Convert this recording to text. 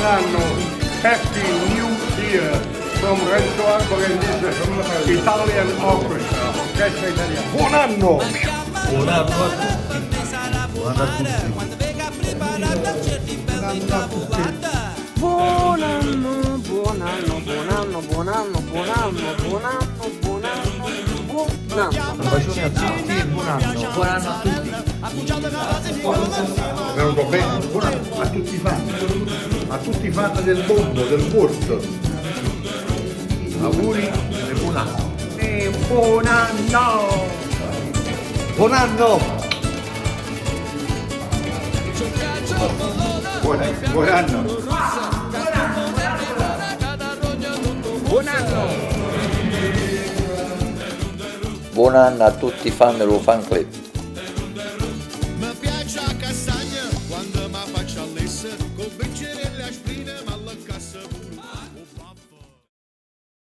anno, Happy New Year from Renzo Alborendese, Italian Orchestra, orchestra italiana. Buon anno! Buon anno a tutti. Buon anno a tutti. Buon anno, buon anno, buon anno, buon anno, buon anno, buon anno, buon anno, buon anno. Un bacione a tutti e buon anno. Buon anno a tutti. È venuto bene, buon anno a tutti i fan del mondo, del world. Auguri e buon anno. E buon anno. Buon anno. Buon anno. Buon anno. Buon anno a tutti i fan dello fan club. Mi piace a castagna quando mi faccio all'essa, con bicchiere e le aspirine, ma la cassa